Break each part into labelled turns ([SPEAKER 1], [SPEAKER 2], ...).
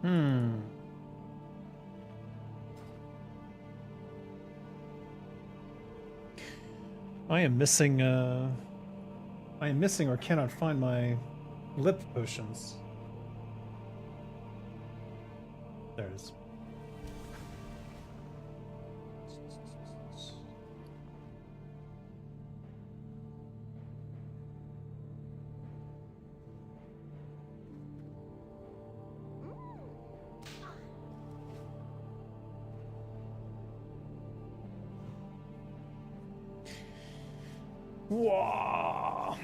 [SPEAKER 1] Hmm. I am missing, I am missing or cannot find my lip potions. There it is. Whoa.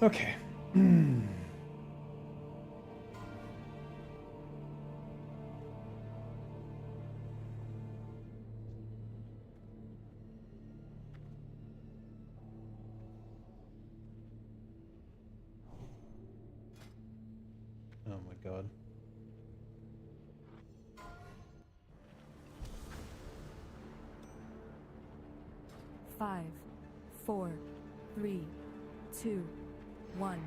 [SPEAKER 1] Okay. Oh my god.
[SPEAKER 2] Five, four, three, two, one.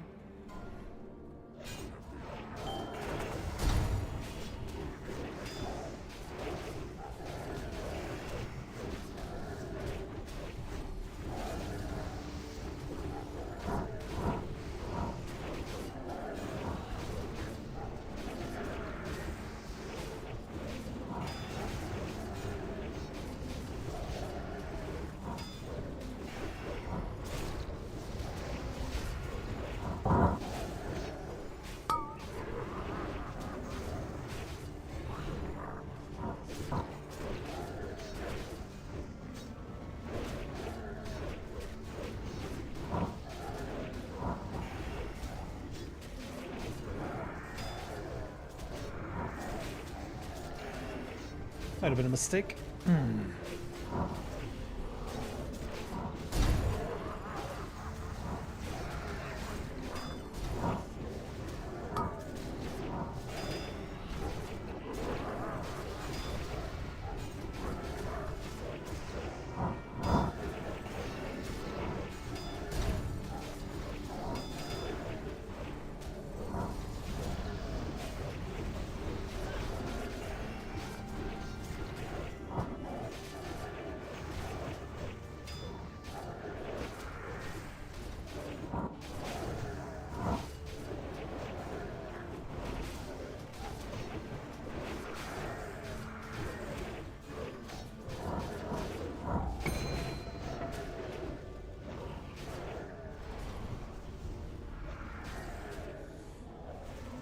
[SPEAKER 1] Might have been a mistake.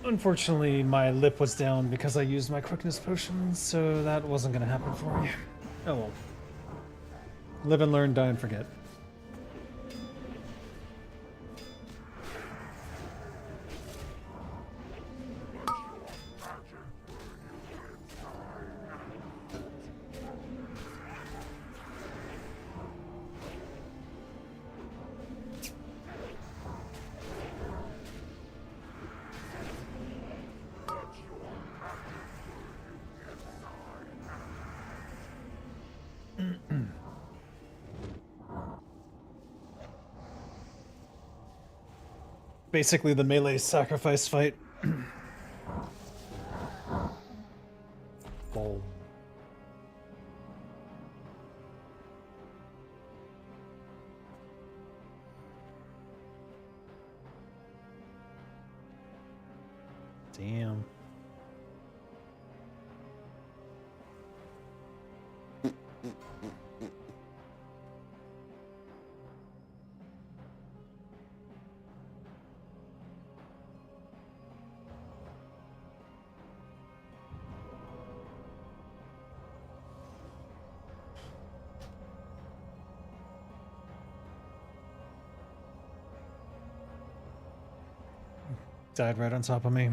[SPEAKER 1] Unfortunately, my lip was down because I used my quickness potion, so that wasn't gonna happen for me. Oh well. Live and learn, die and forget. Basically the melee sacrifice fight. Boom. Damn. Died right on top of me.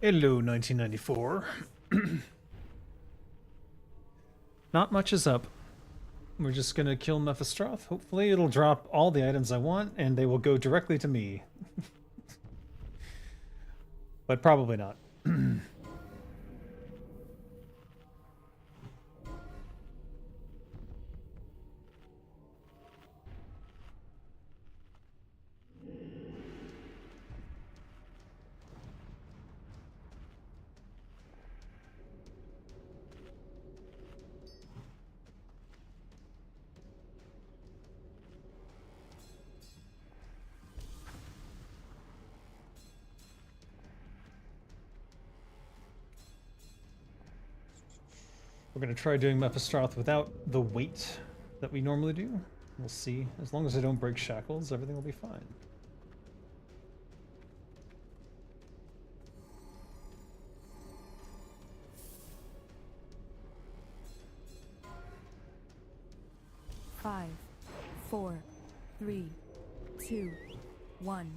[SPEAKER 1] Hello, 1994. Not much is up. We're just gonna kill Mephistroph. Hopefully it'll drop all the items I want, and they will go directly to me. But probably not. We're going to try doing Mephistroph without the weight that we normally do. We'll see. As long as I don't break shackles, everything will be fine.
[SPEAKER 2] Five, 4, 3, 2, 1.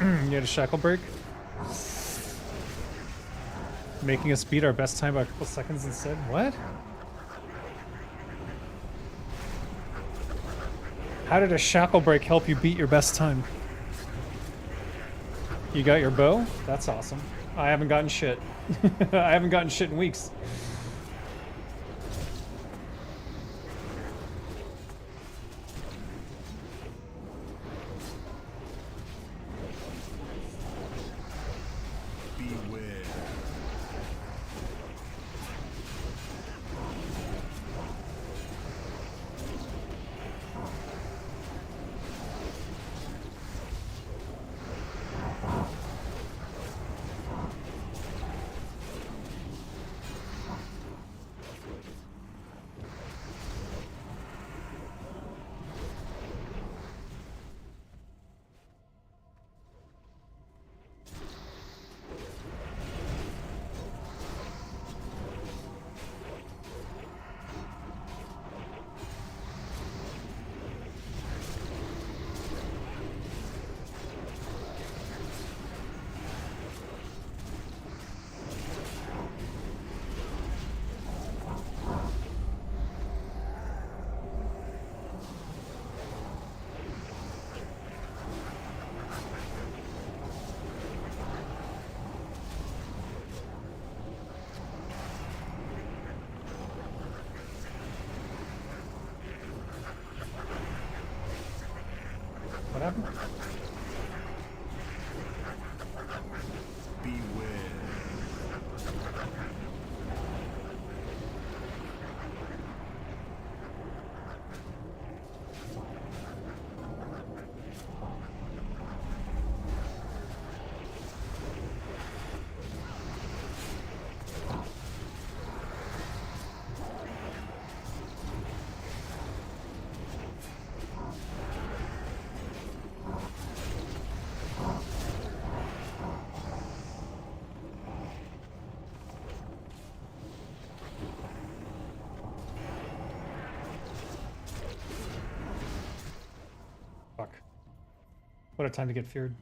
[SPEAKER 1] You had a shackle break? Making us beat our best time by a couple seconds instead? What? How did a shackle break help you beat your best time? You got your bow? That's awesome. I haven't gotten shit. I haven't gotten shit in weeks. What a time to get feared.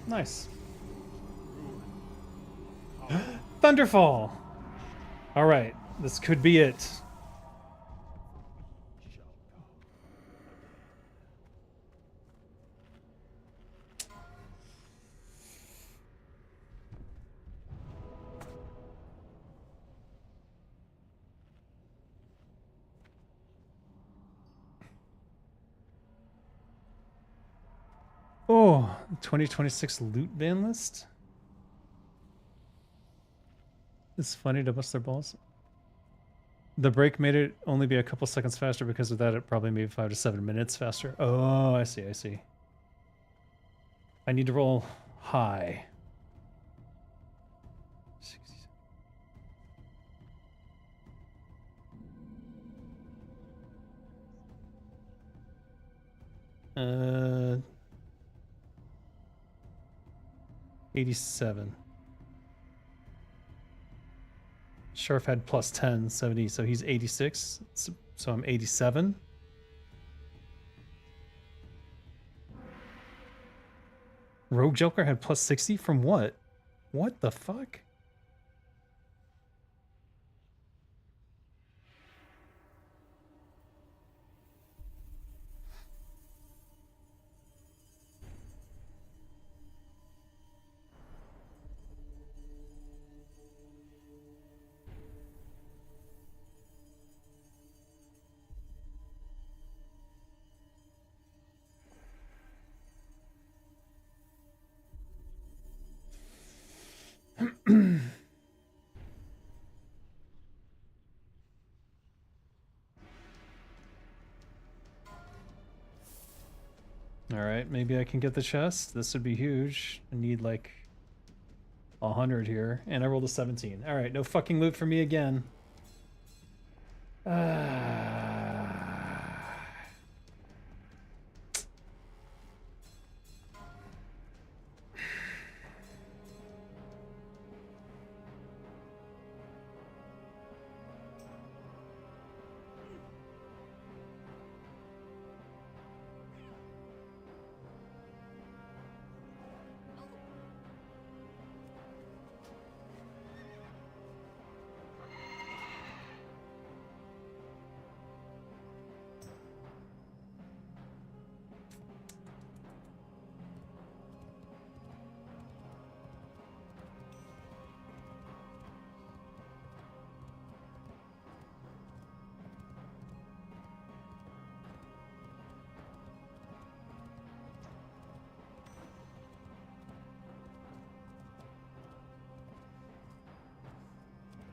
[SPEAKER 1] Nice. Thunderfall! Alright, this could be it. Oh, 2026 loot ban list? It's funny to bust their balls. The break made it only be a couple seconds faster. Because of that, it probably made 5 to 7 minutes faster. Oh, I see, I see. I need to roll high. 87. Sharf had plus 10, 70, so he's 86. So I'm 87. Rogue Joker had plus 60 from what? What the fuck? Alright, maybe I can get the chest. This would be huge. I need like 100 here. And I rolled a 17. Alright, no fucking loot for me again.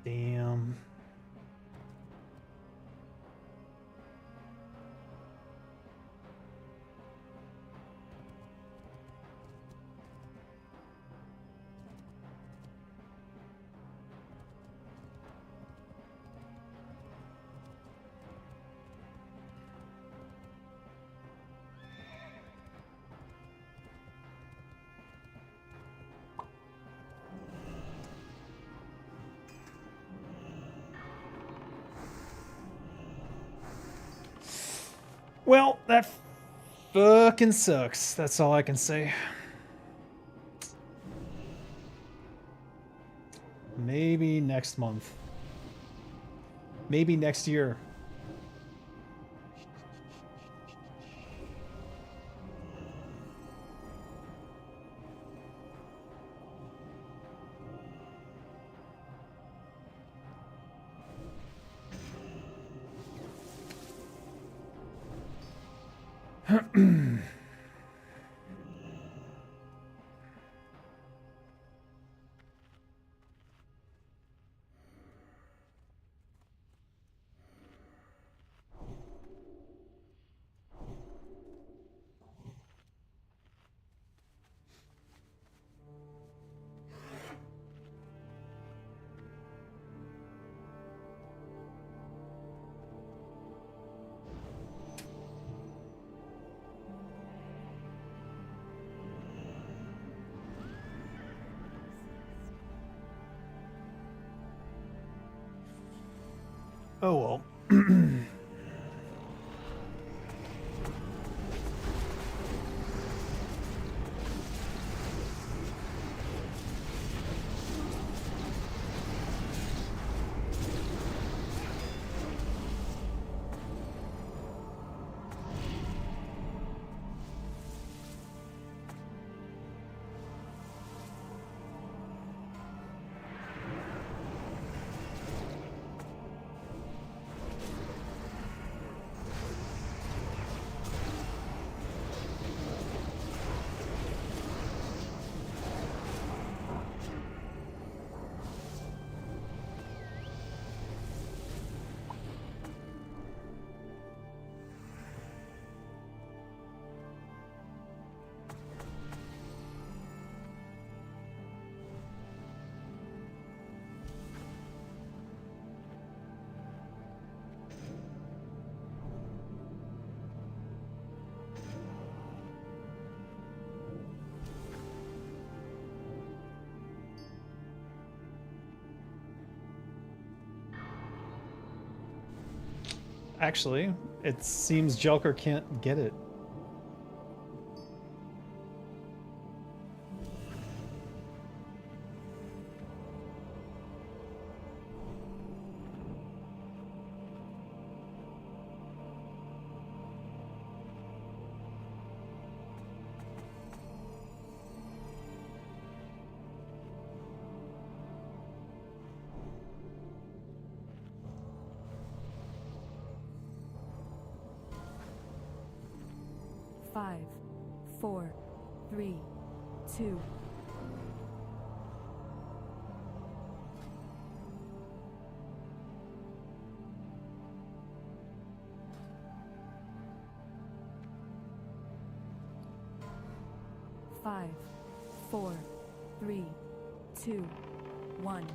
[SPEAKER 1] Damn. Well, that fucking sucks. That's all I can say. Maybe next month. Maybe next year. Oh well. Actually, it seems Jelker can't get it.
[SPEAKER 2] Five, 4, 3, 2. Five, 4, 3, 2, 1.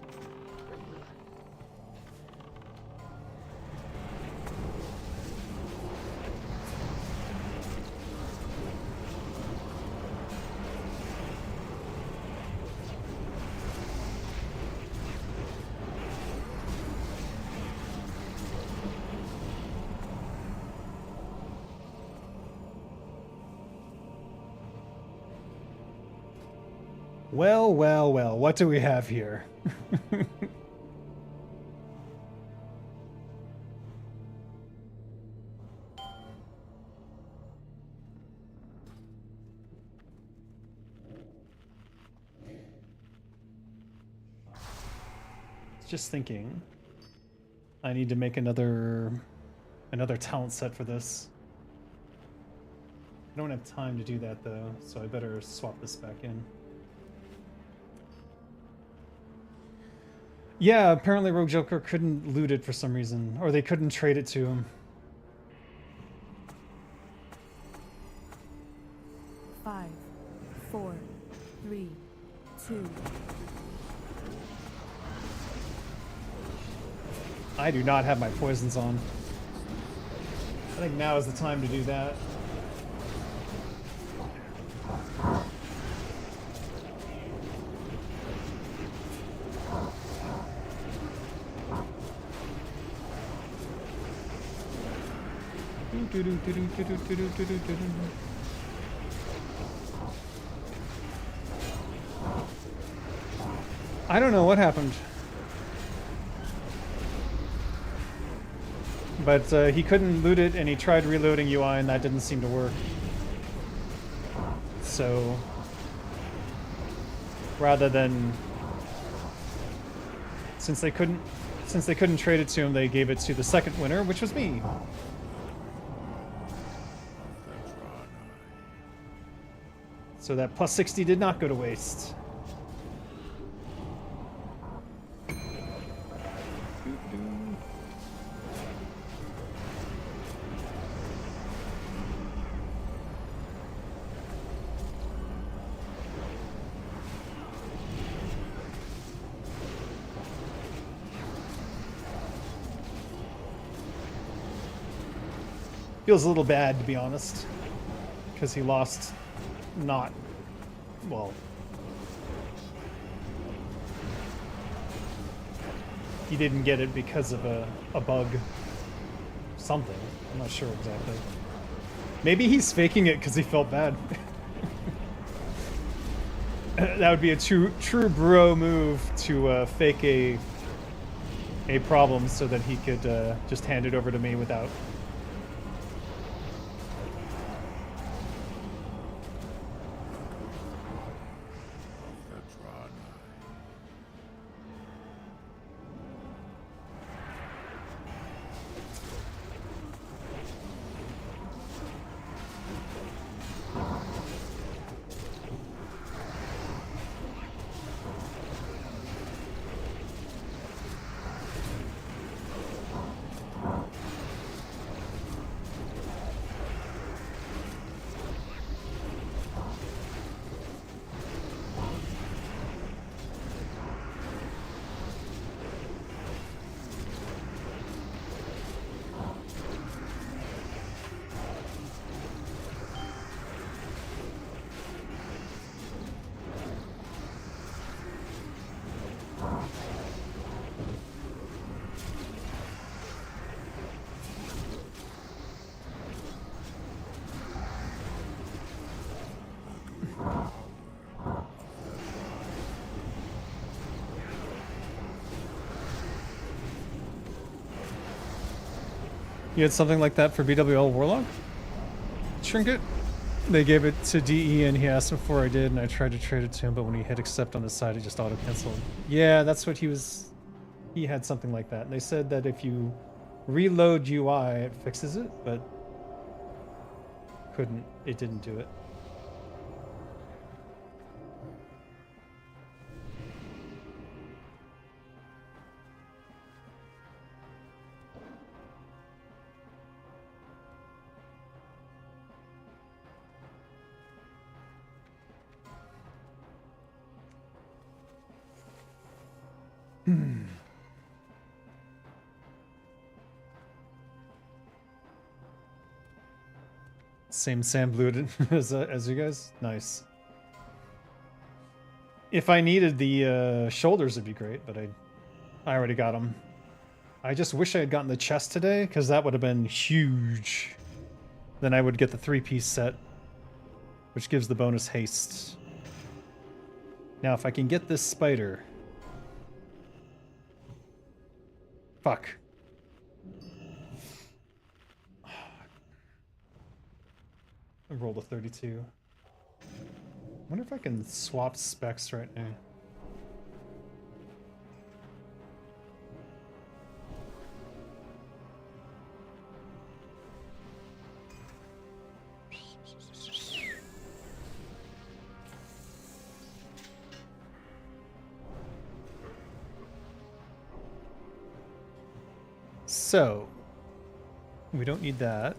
[SPEAKER 1] Well, well, well, what do we have here? Just thinking, I need to make another talent set for this. I don't have time to do that though, so I better swap this back in. Yeah, apparently Rogue Joker couldn't loot it for some reason, or they couldn't trade it to him.
[SPEAKER 2] 5, 4, 3, 2.
[SPEAKER 1] I do not have my poisons on. I think now is the time to do that. I don't know what happened. But he couldn't loot it, and he tried reloading UI, and that didn't seem to work. So, rather than, since they couldn't trade it to him, they gave it to the second winner, which was me. So that plus 60 did not go to waste. Feels a little bad, to be honest, because he lost not, well, he didn't get it because of a bug. Something. I'm not sure exactly. Maybe he's faking it because he felt bad. That would be a true bro move to fake a problem so that he could just hand it over to me without. You had something like that for BWL Warlock? Trinket? They gave it to DE and he asked before I did, and I tried to trade it to him, but when he hit accept on the side, it just auto-canceled. Yeah, that's what he was... He had something like that. And they said that if you reload UI, it fixes it, but... Couldn't. It didn't do it. Same Sam Blue as you guys? Nice. If I needed the shoulders, it'd be great, but I already got them. I just wish I had gotten the chest today, because that would have been huge. Then I would get the 3-piece set, which gives the bonus haste. Now, if I can get this spider... Fuck. I rolled a 32. I wonder if I can swap specs right now. So, we don't need that.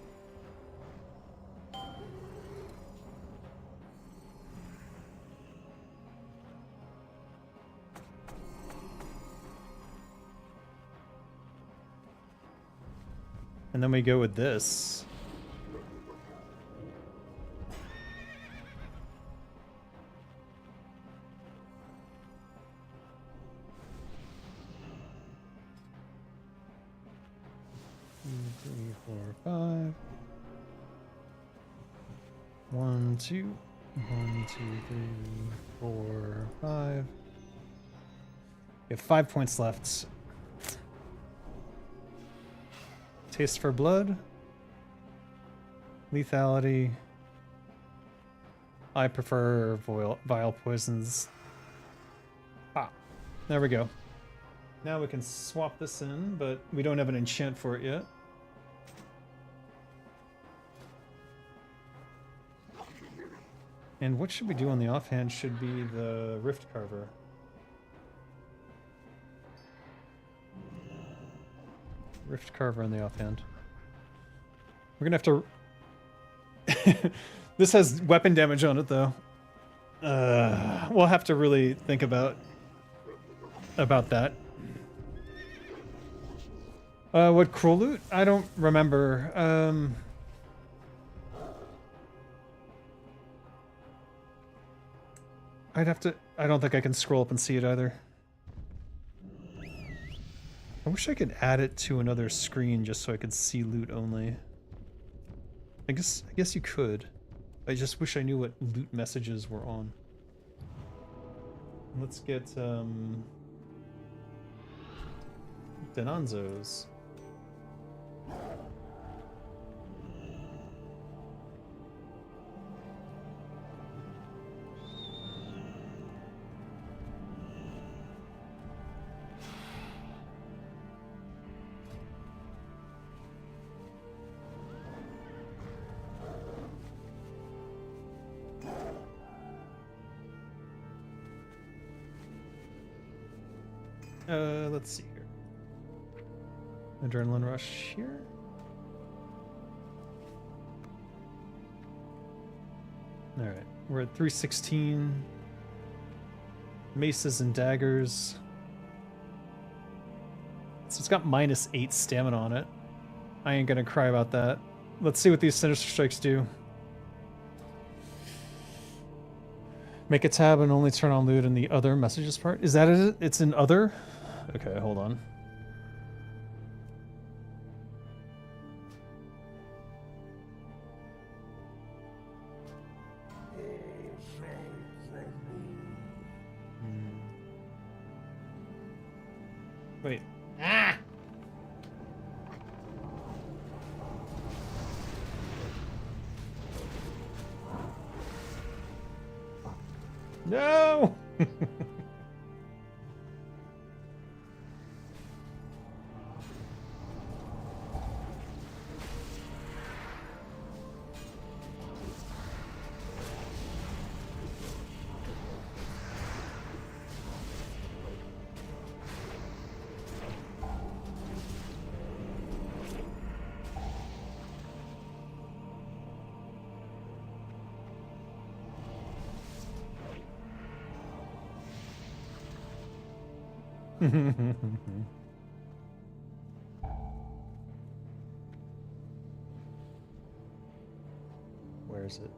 [SPEAKER 1] And then we go with this. Three, four, 5. 1, 2. 1, 2, 3, 4, 5. We have 5 points left. Taste for blood. Lethality. I prefer vile poisons. Ah, there we go. Now we can swap this in, but we don't have an enchant for it yet. And what should we do on the offhand should be the Rift Carver. Rift Carver on the offhand. We're gonna have to... This has weapon damage on it, though. We'll have to really think about that. What cruel loot? I don't remember. I'd have to... I don't think I can scroll up and see it either. I wish I could add it to another screen just so I could see loot only. I guess you could. I just wish I knew what loot messages were on. Let's get Denanzo's. Let's see here. Adrenaline rush here. All right, we're at 316. Maces and daggers. So it's got -8 stamina on it. I ain't gonna cry about that. Let's see what these sinister strikes do. Make a tab and only turn on loot in the other messages part. Is that it? It's in other? Okay, hold on. Wait. Ah! No! Where is it?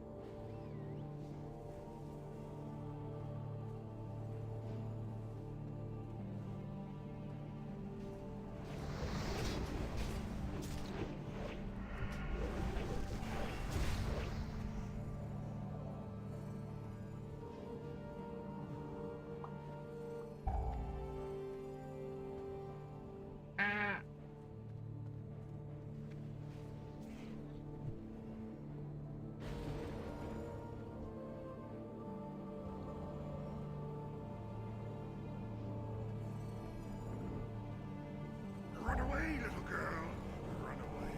[SPEAKER 3] Run away, little girl. Run away.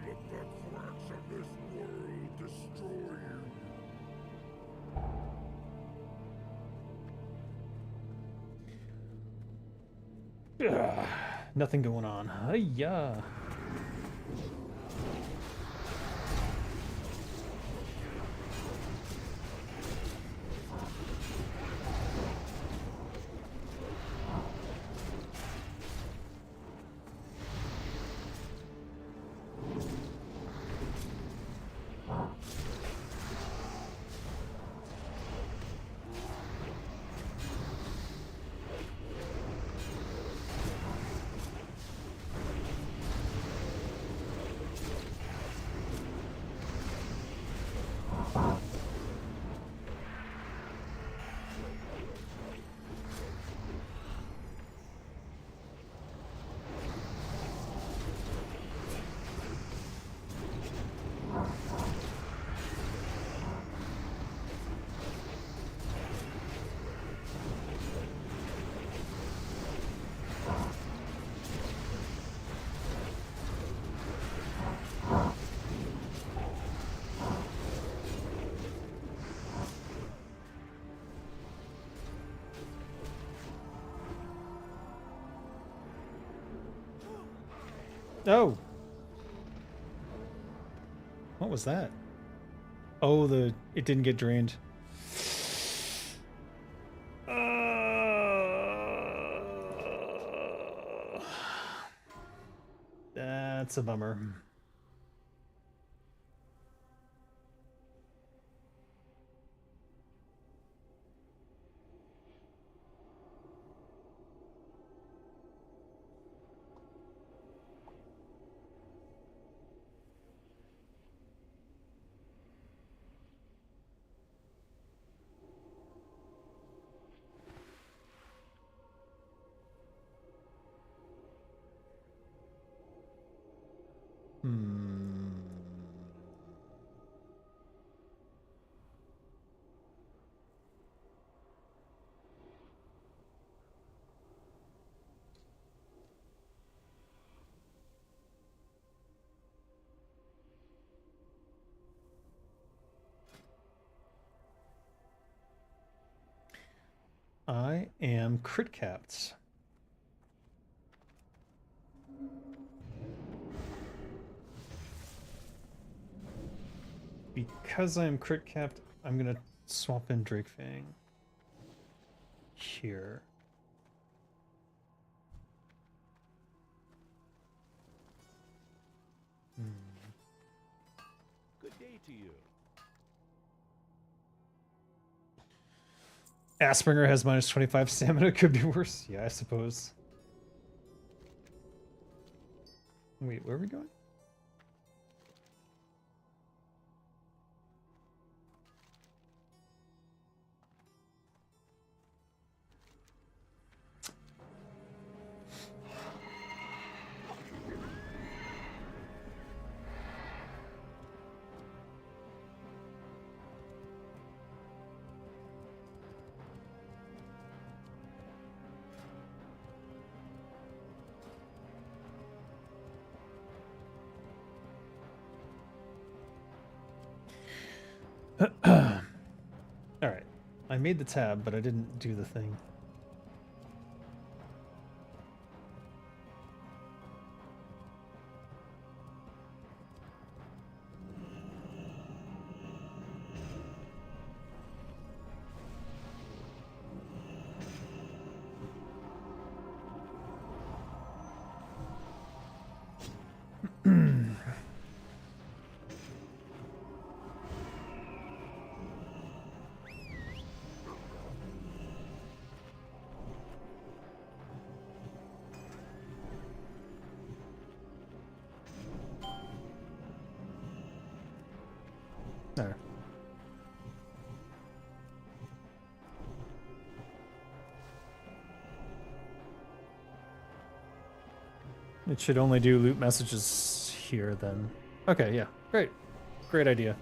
[SPEAKER 3] Let the cracks of this world destroy you.
[SPEAKER 1] Ugh, nothing going on. Hiya. Oh. What was that? Oh, it didn't get drained. That's a bummer. Hmm. I am crit capped. Because I'm crit capped, I'm gonna swap in Drake Fang here.
[SPEAKER 4] Good day to you.
[SPEAKER 1] Asperger has minus 25 stamina. Could be worse. Yeah, I suppose. Wait, where are we going? Alright. I made the tab, but I didn't do the thing. There. It should only do loot messages here then. Okay, yeah. Great. Great idea.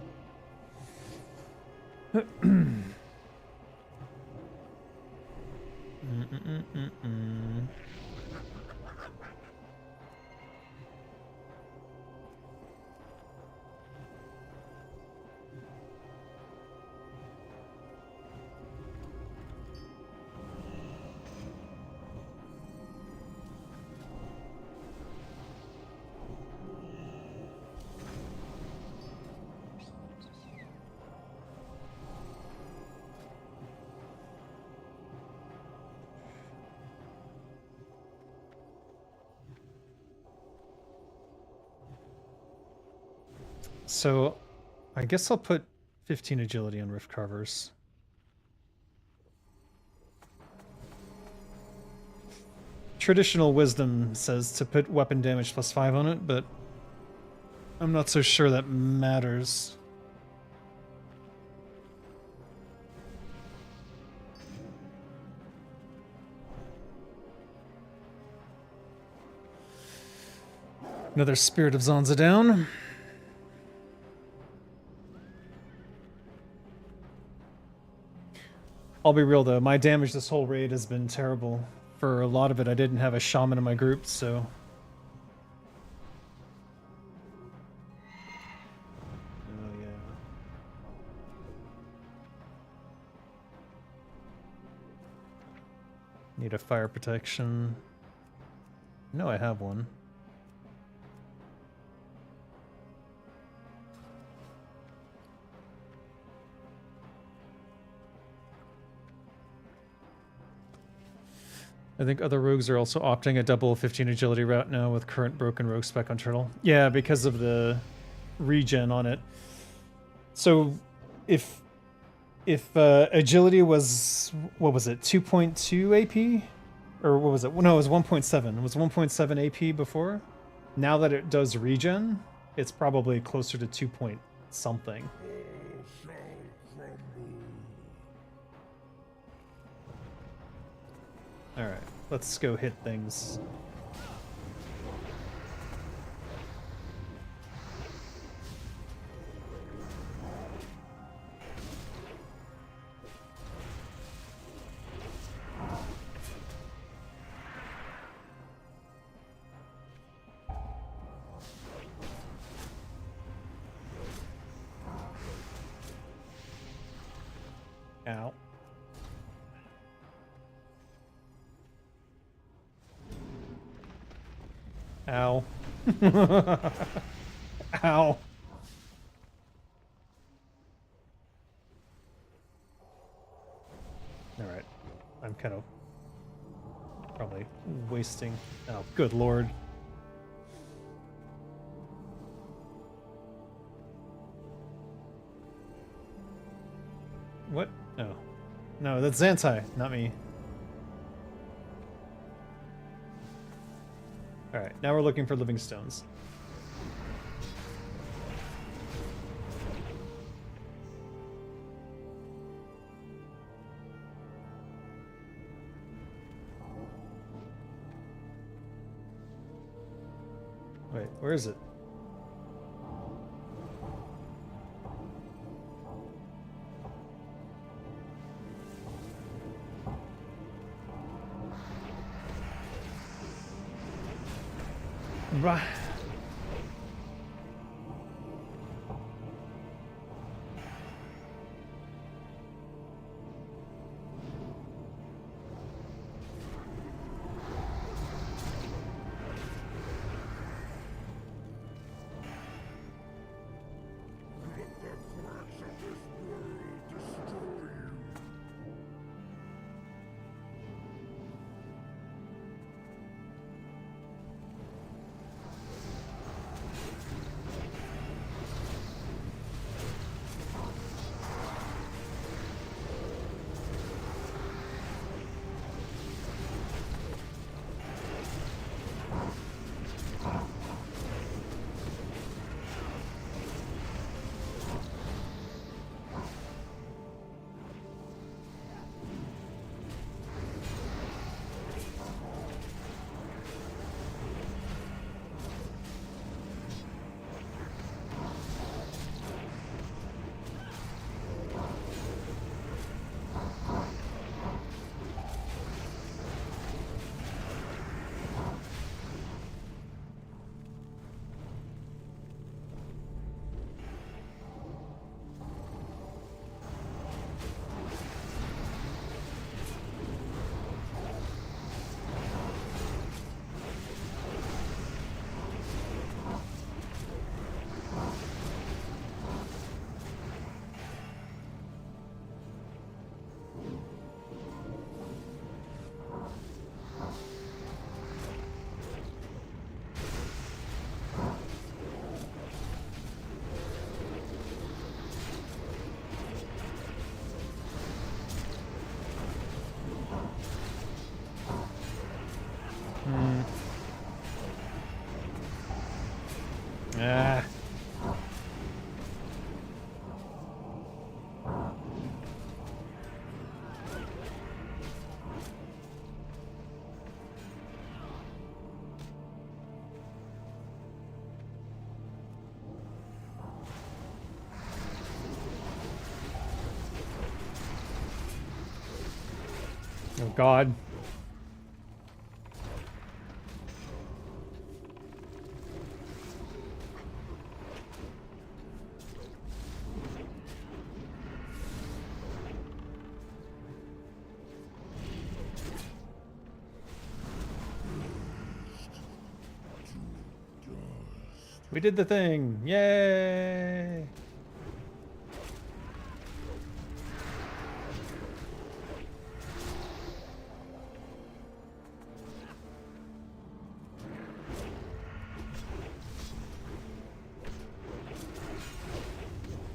[SPEAKER 1] So, I guess I'll put 15 agility on Rift Carvers. Traditional wisdom says to put weapon damage plus 5 on it, but I'm not so sure that matters. Another Spirit of Zanza down. I'll be real though, my damage this whole raid has been terrible. For a lot of it, I didn't have a shaman in my group, so... Oh yeah. Need a fire protection. No, I have one. I think other rogues are also opting a double 15 agility route now with current broken rogue spec on Turtle. Yeah, because of the regen on it. So if agility was, what was it, 2.2 AP? Or what was it? No, it was 1.7. It was 1.7 AP before. Now that it does regen, it's probably closer to 2 point something.
[SPEAKER 3] All shall crumble.
[SPEAKER 1] Alright, let's go hit things. Ow. Ow. Alright. I'm kind of probably wasting. Oh, good lord. What? Oh. No, that's Zantai, not me. Alright, now we're looking for living stones. Wait, where is it? Right.
[SPEAKER 3] Let the cracks of this world destroy you. Ah. Oh God. We did the thing! Yay!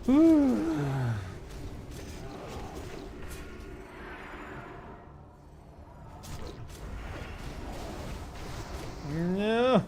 [SPEAKER 3] Woo. No.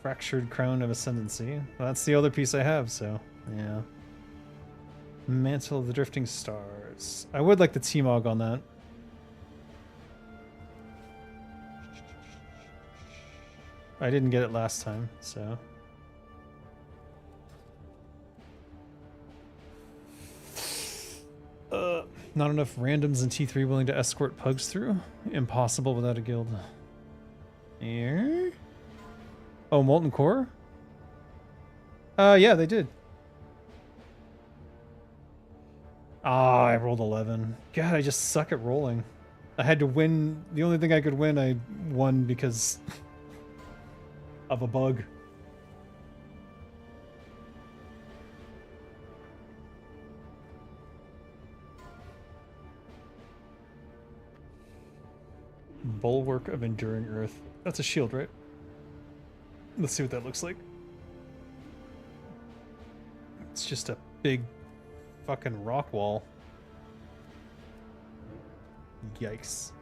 [SPEAKER 3] Fractured Crown of Ascendancy. Well, that's the other piece I have, so yeah. Mantle of the Drifting Stars. I would like the T-Mog on that.
[SPEAKER 1] I didn't get it last time, so. Not enough randoms in T3 willing to escort pugs through? Impossible without a guild. Here? Oh, Molten Core? Yeah, they did. Ah, I rolled 11. God, I just suck at rolling. I had to win. The only thing I could win, I won because of a bug. Bulwark of Enduring Earth. That's a shield, right? Let's see what that looks like. It's just a big fucking rock wall. Yikes.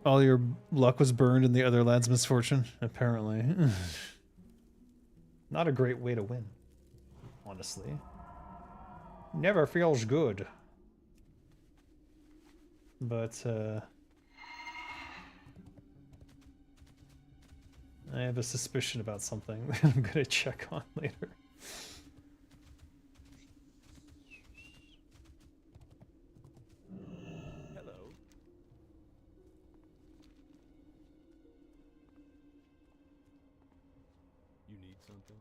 [SPEAKER 1] All your luck was burned in the other lad's misfortune, apparently. Not a great way to win, honestly. Never feels good. But, I have a suspicion about something that I'm gonna check on later.
[SPEAKER 4] Hello. You need something?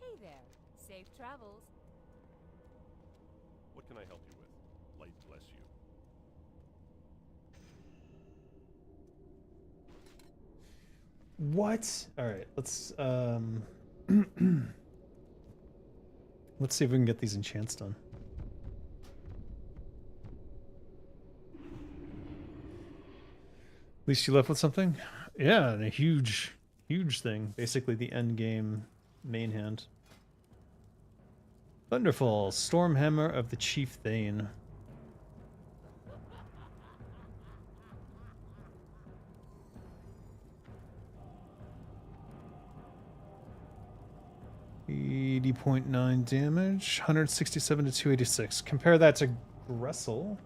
[SPEAKER 5] Hey there. Safe travels.
[SPEAKER 4] What can I help you with? Light bless you.
[SPEAKER 1] What? Alright, let's let's see if we can get these enchants done. At least you left with something? Yeah, and a huge thing. Basically the end game main hand. Thunderfall, Stormhammer of the Chief Thane. .9 damage, 167 to 286. Compare that to Gressel.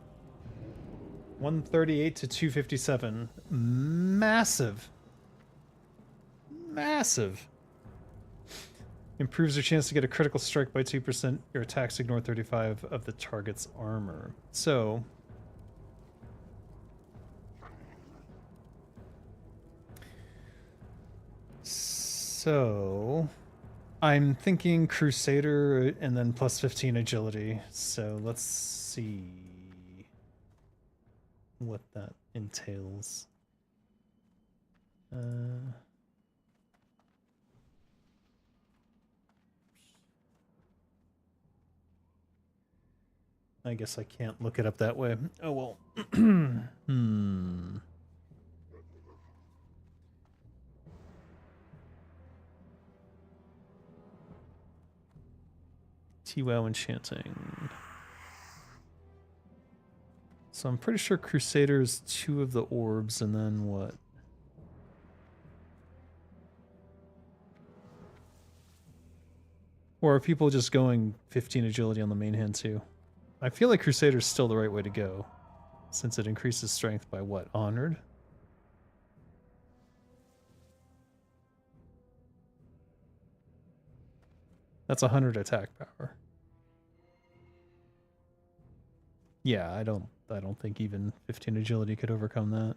[SPEAKER 1] 138 to 257. Massive. Massive. Improves your chance to get a critical strike by 2%. Your attacks ignore 35 of the target's armor. So... I'm thinking Crusader and then plus 15 agility. So let's see what that entails. I guess I can't look it up that way. Oh well. T-WoW enchanting. So I'm pretty sure Crusader's 2 of the orbs, and then what? Or are people just going 15 agility on the main hand too? I feel like Crusader's still the right way to go, since it increases strength by what? Honored? That's 100 attack power. Yeah, I don't think even 15 agility could overcome that.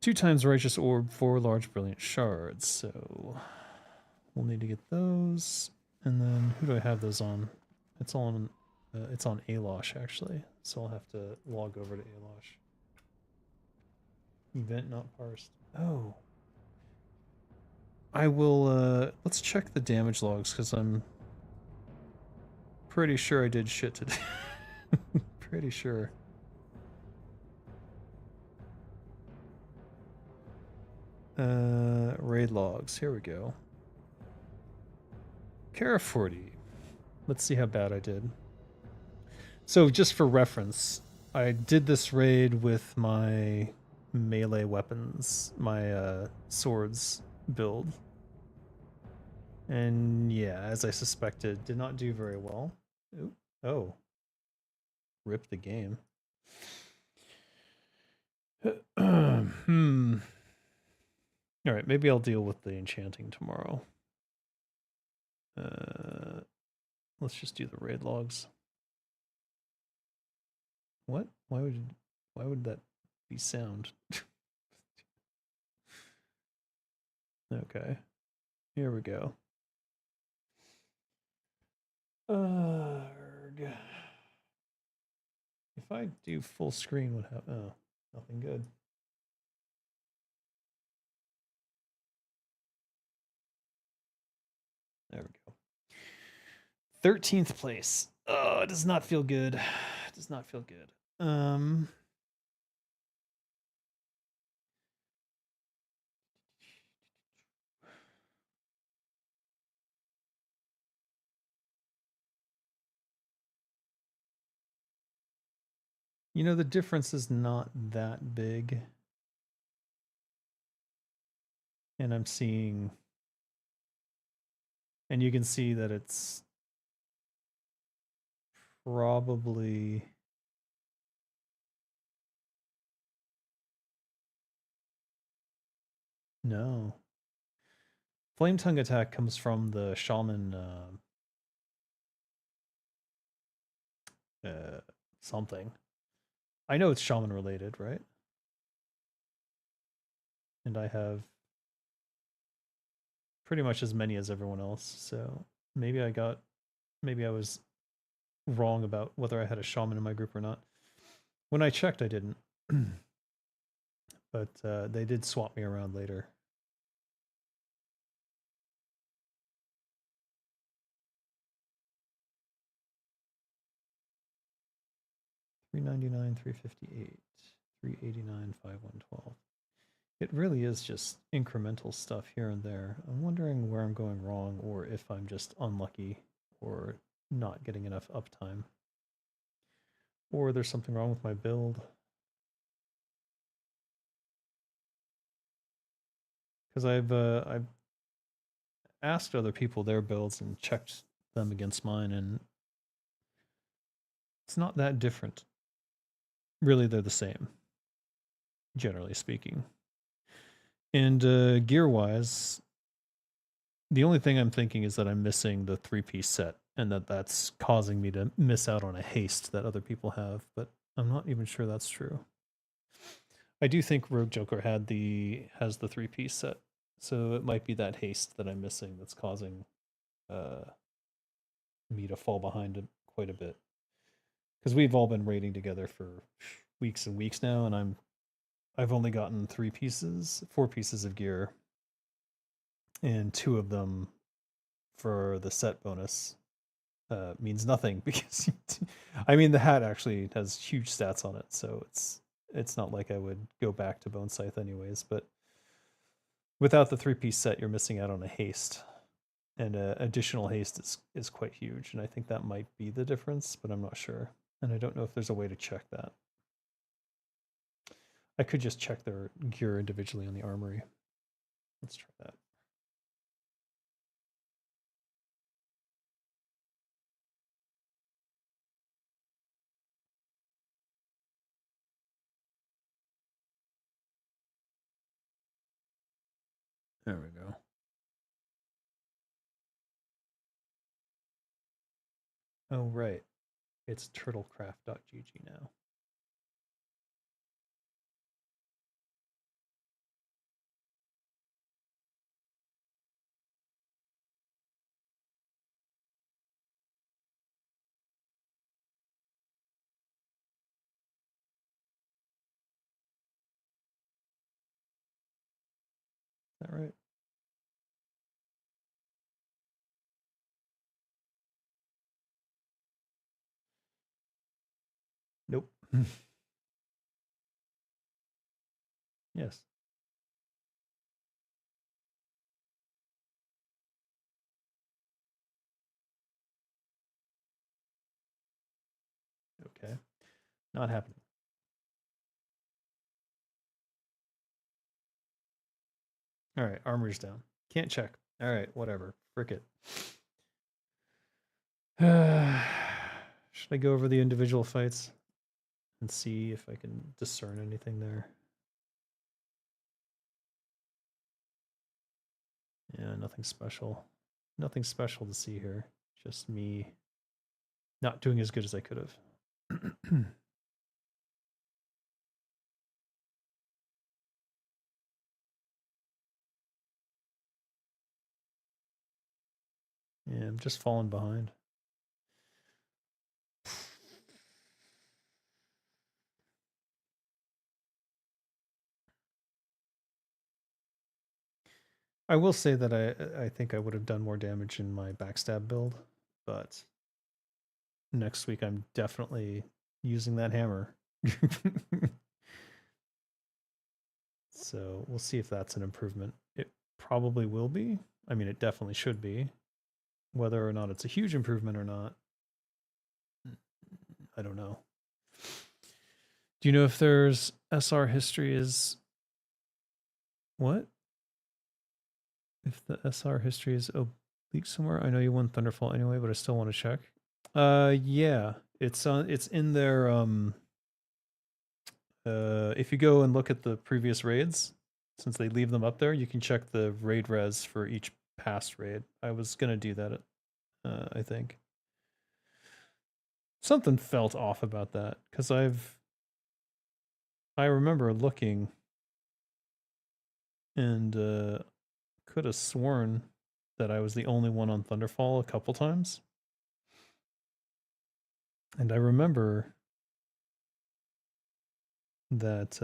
[SPEAKER 1] 2 times Righteous Orb, 4 large brilliant shards. So we'll need to get those. And then who do I have those on? It's on Alosh actually. So I'll have to log over to Alosh. Event not parsed. Oh. I will let's check the damage logs because I'm pretty sure I did shit today. Pretty sure. Raid logs. Here we go. Kara40. Let's see how bad I did. So just for reference, I did this raid with my melee weapons, my swords build. And yeah, as I suspected, did not do very well. Ooh. Oh. Rip the game. Hmm. Alright, maybe I'll deal with the enchanting tomorrow. Let's just do the raid logs. What? Why would that be sound? Okay. Here we go. Arg. If I do full screen, what happens? Oh, nothing good. There we go. 13th place. Oh, it does not feel good. It does not feel good. You know, the difference is not that big. And I'm seeing, and you can see that it's probably, no. Flame Tongue attack comes from the shaman something. I know it's shaman related, right? And I have pretty much as many as everyone else, so maybe I was wrong about whether I had a shaman in my group or not. When I checked, I didn't. But they did swap me around later. $399, $358, $389, $5112. It really is just incremental stuff here and there. I'm wondering where I'm going wrong, or if I'm just unlucky, or not getting enough uptime. Or there's something wrong with my build. Because I've asked other people their builds and checked them against mine, and it's not that different. Really, they're the same, generally speaking. And gear-wise, the only thing I'm thinking is that I'm missing the 3-piece set, and that's causing me to miss out on a haste that other people have, but I'm not even sure that's true. I do think Rogue Joker has the 3-piece set, so it might be that haste that I'm missing that's causing me to fall behind quite a bit. Because we've all been raiding together for weeks and weeks now, and I've only gotten 4 pieces of gear, and 2 of them for the set bonus means nothing because I mean the hat actually has huge stats on it, so it's not like I would go back to Bone Scythe anyways. But without the 3-piece set, you're missing out on a haste, and additional haste is quite huge, and I think that might be the difference, but I'm not sure, and I don't know if there's a way to check that. I could just check their gear individually on the armory. Let's try that. There we go. Oh, right. It's turtlecraft.gg now. Is that right? Nope. Yes. Okay. Not happening. Alright, armor's down. Can't check. Alright, whatever. Frick it. Should I go over the individual fights and see if I can discern anything there? Yeah, nothing special. Nothing special to see here. Just me not doing as good as I could have. Yeah, I'm just falling behind. I will say that I think I would have done more damage in my backstab build, but next week I'm definitely using that hammer. So we'll see if that's an improvement. It probably will be. I mean, it definitely should be. Whether or not it's a huge improvement or not, I don't know. Do you know if there's SR history is what? If the SR history is oblique somewhere? I know you won Thunderfall anyway, but I still want to check. Yeah, it's in their if you go and look at the previous raids, since they leave them up there, you can check the raid res for each past raid. I was gonna do that, I think. Something felt off about that, because I remember looking and could have sworn that I was the only one on Thunderfall a couple times. And I remember that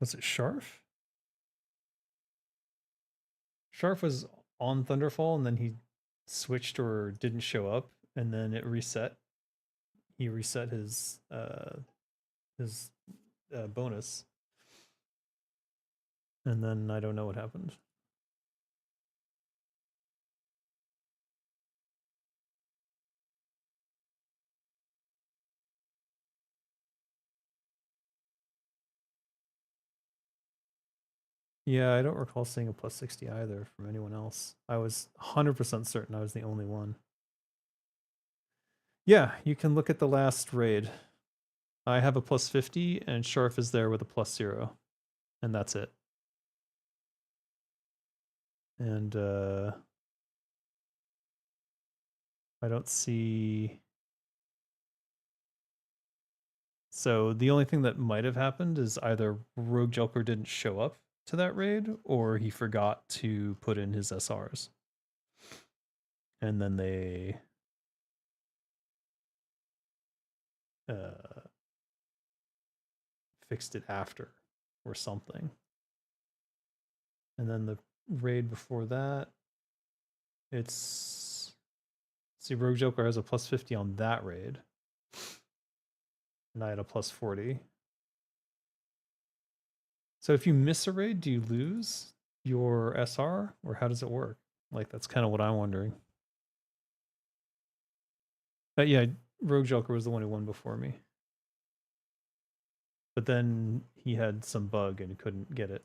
[SPEAKER 1] was it Sharf? Sharf was on Thunderfall and then he switched or didn't show up and then it reset. He reset his bonus. And then I don't know what happened. Yeah, I don't recall seeing a plus 60 either from anyone else. I was 100% certain I was the only one. Yeah, you can look at the last raid. I have a plus 50 and Sharf is there with a plus 0. And that's it. And I don't see... So the only thing that might have happened is either Rogue Joker didn't show up to that raid or he forgot to put in his SRs. And then they fixed it after or something. And then the raid before that, it's... See, Rogue Joker has a plus 50 on that raid. And I had a plus 40. So if you miss a raid, do you lose your SR? Or how does it work? Like, that's kind of what I'm wondering. But yeah, Rogue Joker was the one who won before me. But then he had some bug and couldn't get it.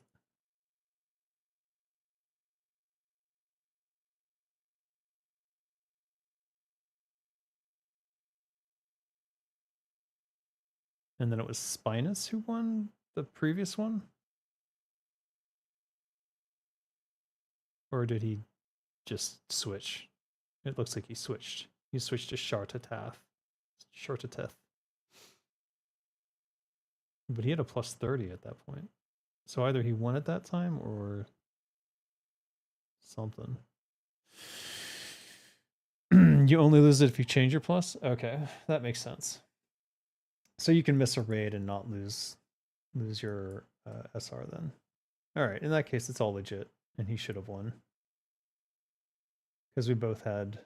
[SPEAKER 1] And then it was Spinus who won the previous one? Or did he just switch? It looks like he switched. He switched to Shartateth. But he had a plus 30 at that point. So either he won at that time or something. You only lose it if you change your plus? Okay, that makes sense. So you can miss a raid and not lose your SR then. Alright, in that case it's all legit, and he should have won. Because we both had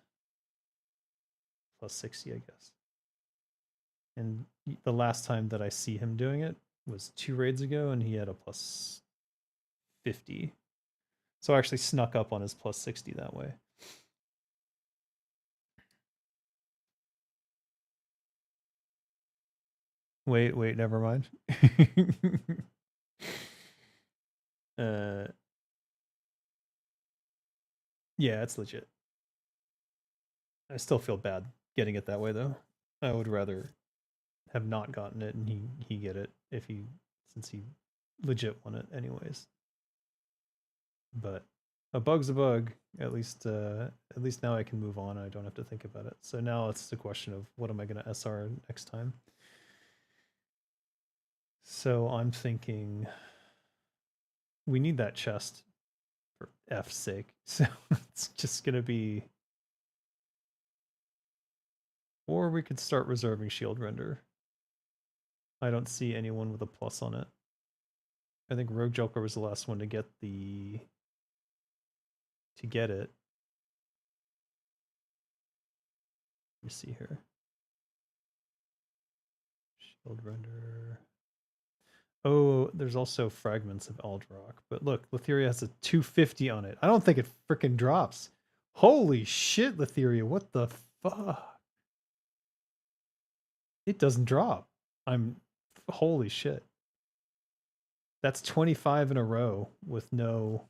[SPEAKER 1] plus 60, I guess. And the last time that I see him doing it was 2 raids ago, and he had a plus 50. So I actually snuck up on his plus 60 that way. Wait, never mind. Yeah, it's legit. I still feel bad getting it that way though. I would rather have not gotten it and he get it if he since he legit won it anyways. But a bug's a bug. At least now I can move on. I don't have to think about it. So now it's the question of what am I going to SR next time? So I'm thinking we need that chest for F's sake. So it's just going to be, or we could start reserving shield render. I don't see anyone with a plus on it. I think Rogue Joker was the last one to get it. Let me see here. Shield render. Oh, there's also fragments of Aldrock. But look, Letheria has a 250 on it. I don't think it freaking drops. Holy shit, Letheria, what the fuck? It doesn't drop. Holy shit. That's 25 in a row with no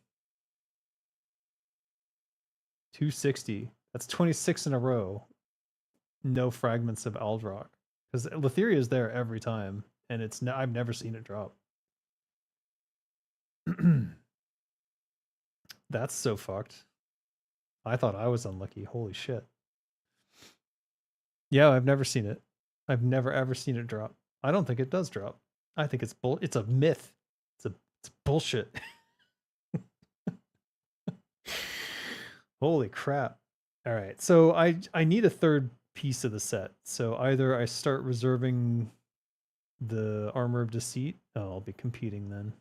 [SPEAKER 1] 260. That's 26 in a row. No fragments of Aldrock. Because Letheria is there every time, and I've never seen it drop. That's so fucked. I thought I was unlucky. Holy shit. Yeah, I've never seen it. I've never ever seen it drop. I don't think it does drop. I think it's it's a myth. It's bullshit. Holy crap. All right. So I need a third piece of the set. So either I start reserving the Armor of Deceit. Oh, I'll be competing then.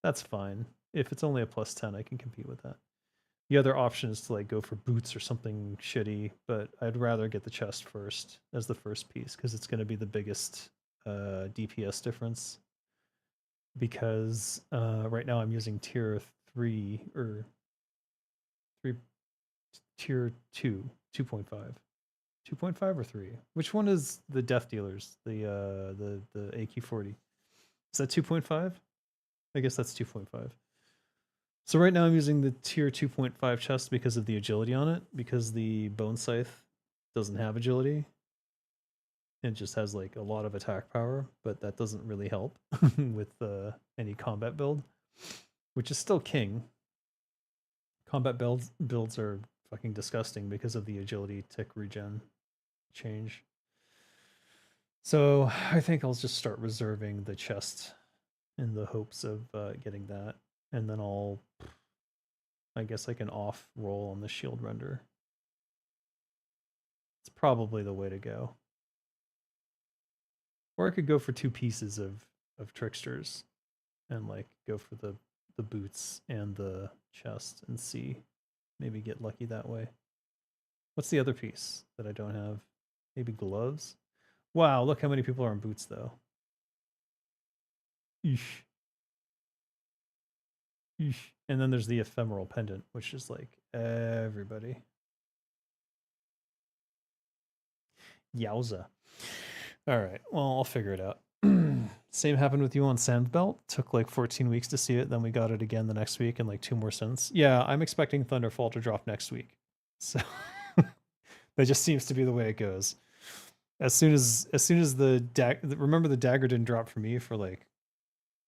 [SPEAKER 1] That's fine. If it's only a +10, I can compete with that. The other option is to like go for boots or something shitty, but I'd rather get the chest first as the first piece because it's going to be the biggest DPS difference. Because right now I'm using tier 3 or 3 tier 2, 2.5. 2.5 or 3? Which one is the death dealers? The AQ40. Is that 2.5? I guess that's 2.5. So right now I'm using the tier 2.5 chest because of the agility on it, because the Bone Scythe doesn't have agility. It just has like a lot of attack power, but that doesn't really help with any combat build, which is still king. Combat builds are fucking disgusting because of the agility tick regen change. So I think I'll just start reserving the chest in the hopes of getting that, and then I guess I can off roll on the shield render. It's probably the way to go. Or I could go for 2 pieces of tricksters and like go for the boots and the chest and see, maybe get lucky that way. What's the other piece that I don't have? Maybe gloves? Wow, look how many people are on boots though. Eesh. Eesh. And then there's the ephemeral pendant, which is like everybody. Yowza. All right, well, I'll figure it out. Same happened with you on Sandbelt. Took like 14 weeks to see it. Then we got it again the next week and like 2 more since. Yeah, I'm expecting Thunderfall to drop next week. So that just seems to be the way it goes. As soon as the remember the dagger didn't drop for me for like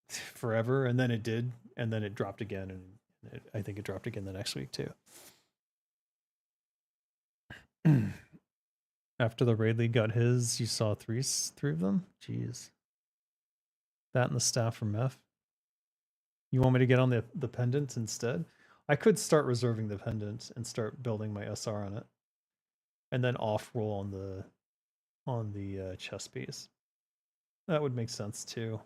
[SPEAKER 1] forever, and then it did, and then it dropped again, and I think it dropped again the next week too. After the raid league got his, you saw three of them? Jeez. That and the staff from Meth. You want me to get on the pendant instead? I could start reserving the pendant and start building my SR on it. And then off roll on the chest piece. That would make sense too.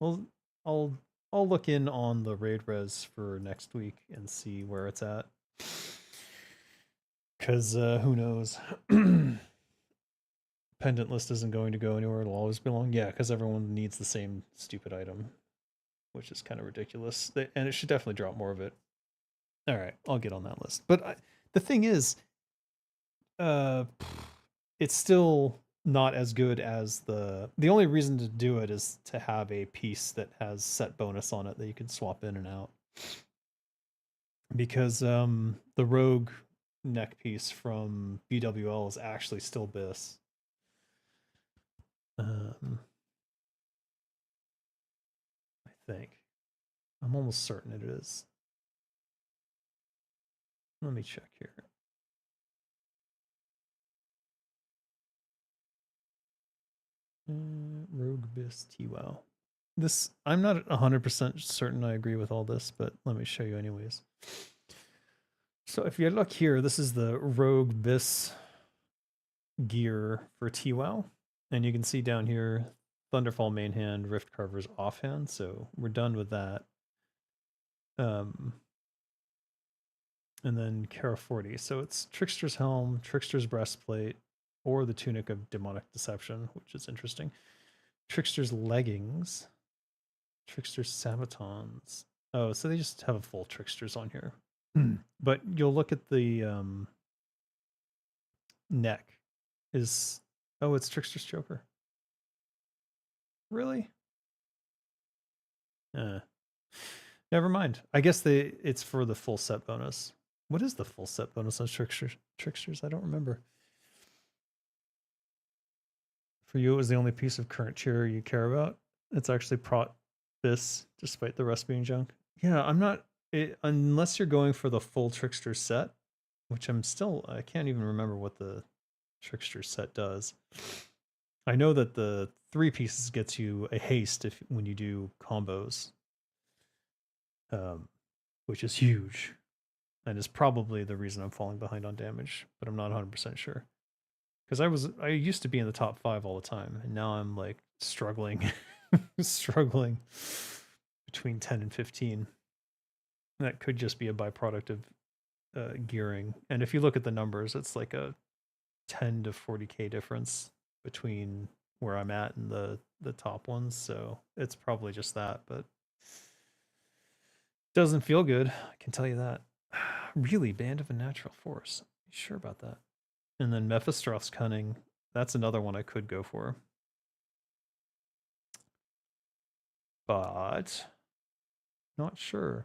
[SPEAKER 1] Well, I'll look in on the raid res for next week and see where it's at. Because who knows? Pendant list isn't going to go anywhere. It'll always belong. Yeah, because everyone needs the same stupid item, which is kind of ridiculous. And it should definitely drop more of it. All right, I'll get on that list. But the thing is, it's still not as good as the only reason to do it is to have a piece that has set bonus on it that you can swap in and out. Because the rogue neck piece from BWL is actually still BIS. I think. I'm almost certain it is. Let me check here. Rogue BIS TWOW. This, I'm not 100% certain I agree with all this, but let me show you anyways. So if you look here, this is the Rogue BIS gear for TWOW. And you can see down here, Thunderfall main hand, Rift Carver's offhand. So we're done with that. And then Kara40. So it's Trickster's Helm, Trickster's Breastplate, or the Tunic of Demonic Deception, which is interesting. Trickster's Leggings, Trickster's Sabatons. Oh, so they just have a full Tricksters on here. But you'll look at the neck. Is oh, it's Trickster's Joker. Really? Never mind. I guess it's for the full set bonus. What is the full set bonus on Tricksters? I don't remember. For you, it was the only piece of current cheer you care about. It's actually Prot BIS, despite the rest being junk. Yeah, I'm not... unless you're going for the full Trickster set, which I can't even remember what the Trickster set does. I know that the 3 pieces gets you a haste when you do combos. Which is huge. And is probably the reason I'm falling behind on damage, but I'm not 100% sure. Because I used to be in the top 5 all the time, and now I'm like struggling, struggling between 10 and 15. That could just be a byproduct of gearing. And if you look at the numbers, it's like a 10 to 40k difference between where I'm at and the top ones. So it's probably just that, but doesn't feel good. I can tell you that. Really, Band of a Natural Force. You sure about that? And then Mephistroph's Cunning. That's another one I could go for. But not sure.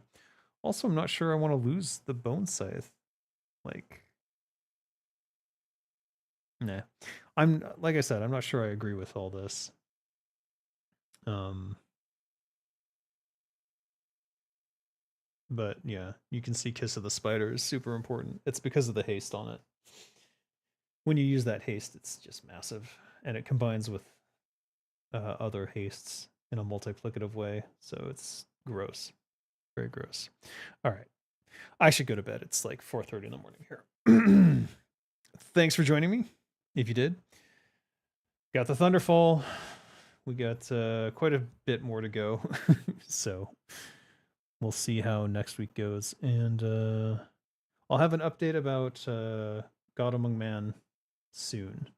[SPEAKER 1] Also, I'm not sure I want to lose the Bone Scythe. Like, nah. Like I said, I'm not sure I agree with all this. But yeah, you can see Kiss of the Spider is super important. It's because of the haste on it. When you use that haste, it's just massive. And it combines with other hastes in a multiplicative way. So it's gross. Very gross. All right. I should go to bed. It's like 4:30 in the morning here. Thanks for joining me. If you did. Got the Thunderfall. We got quite a bit more to go. So we'll see how next week goes. And I'll have an update about God Among Man soon.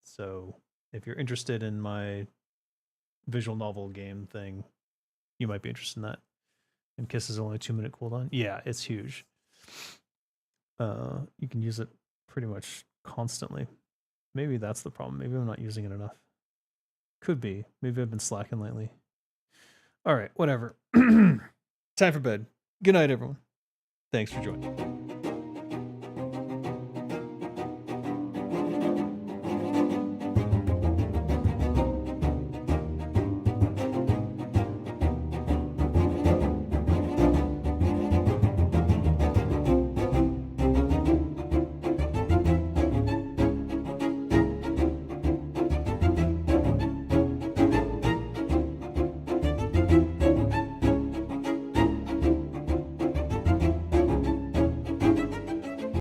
[SPEAKER 1] So if you're interested in my visual novel game thing, you might be interested in that. And Kiss is only a 2-minute cooldown. Yeah, it's huge. You can use it pretty much constantly. Maybe that's the problem. Maybe I'm not using it enough. Could be. Maybe I've been slacking lately. All right, whatever. Time for bed. Good night, everyone. Thanks for joining.